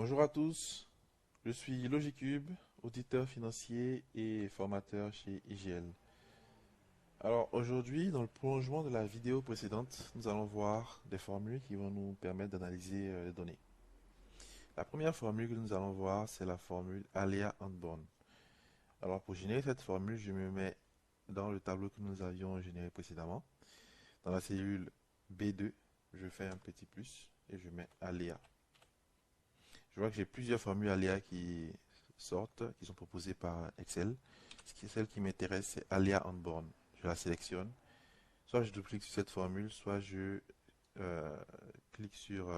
Bonjour à tous, je suis Logicube, auditeur financier et formateur chez IGL. Alors aujourd'hui, dans le prolongement de la vidéo précédente, nous allons voir des formules qui vont nous permettre d'analyser les données. La première formule que nous allons voir, c'est la formule aléa unborn. Alors pour générer cette formule, je me mets dans le tableau que nous avions généré précédemment. Dans la cellule B2, je fais un petit plus et je mets aléa. Je vois que j'ai plusieurs formules aléa qui sortent, qui sont proposées par Excel. Celle qui m'intéresse, c'est aléa unborn. Je la sélectionne. Soit je double-clique sur cette formule, soit je euh, clique sur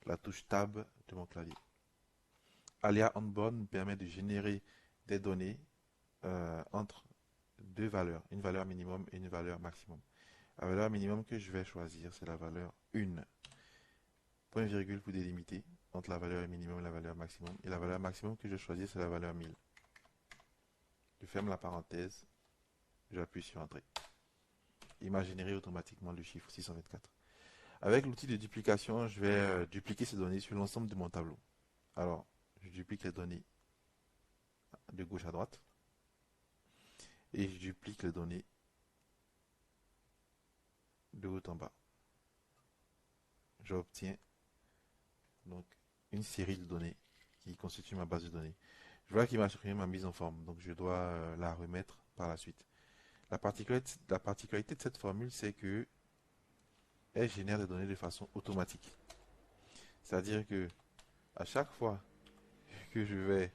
la touche Tab de mon clavier. Aléa unborn me permet de générer des données entre deux valeurs, une valeur minimum et une valeur maximum. La valeur minimum que je vais choisir, c'est la valeur 1. Point virgule pour délimiter entre la valeur minimum et la valeur maximum. Et la valeur maximum que je choisis, c'est la valeur 1000. Je ferme la parenthèse, j'appuie sur Entrée. Il m'a généré automatiquement le chiffre 624. Avec l'outil de duplication, je vais dupliquer ces données sur l'ensemble de mon tableau. Alors, je duplique les données de gauche à droite et je duplique les données de haut en bas. J'obtiens donc une série de données qui constitue ma base de données. Je vois qu'il m'a supprimé ma mise en forme, donc je dois la remettre par la suite. La particularité de cette formule, c'est que elle génère des données de façon automatique. C'est-à-dire que à chaque fois que je vais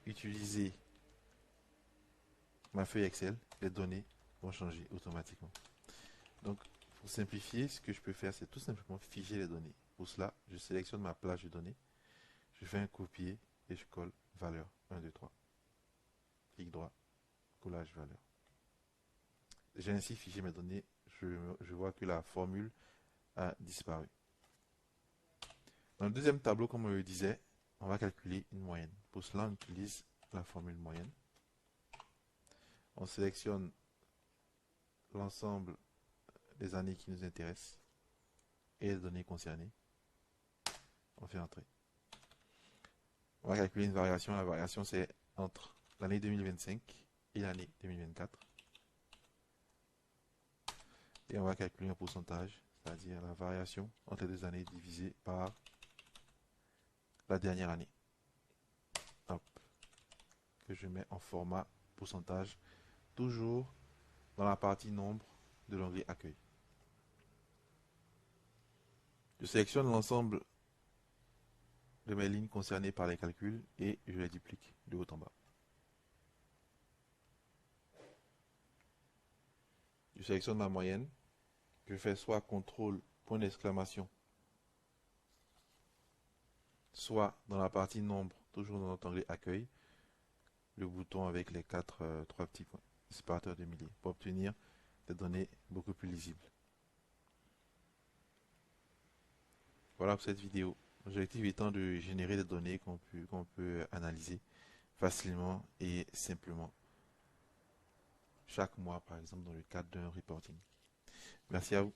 utiliser ma feuille Excel, les données vont changer automatiquement. Donc, pour simplifier, ce que je peux faire, c'est tout simplement figer les données. Pour cela, je sélectionne ma plage de données, je fais un copier et je colle valeur 1, 2, 3. Clic droit, collage valeur. J'ai ainsi figé mes données. Je vois que la formule a disparu. Dans le deuxième tableau, comme on le disait, on va calculer une moyenne. Pour cela, on utilise la formule moyenne. On sélectionne l'ensemble des années qui nous intéressent et les données concernées. On fait entrer. On va calculer une variation. La variation, c'est entre l'année 2025 et l'année 2024. Et on va calculer un pourcentage, c'est-à-dire la variation entre les deux années divisée par la dernière année. Hop, que je mets en format pourcentage, toujours dans la partie nombre de l'onglet accueil. Je sélectionne l'ensemble de mes lignes concernées par les calculs et je les duplique de haut en bas. Je sélectionne ma moyenne. Je fais soit CTRL, point d'exclamation, soit dans la partie nombre, toujours dans notre onglet accueil, le bouton avec les trois petits points, séparateur de milliers, pour obtenir des données beaucoup plus lisibles. Voilà pour cette vidéo. L'objectif étant de générer des données qu'on peut analyser facilement et simplement chaque mois, par exemple, dans le cadre d'un reporting. Merci à vous.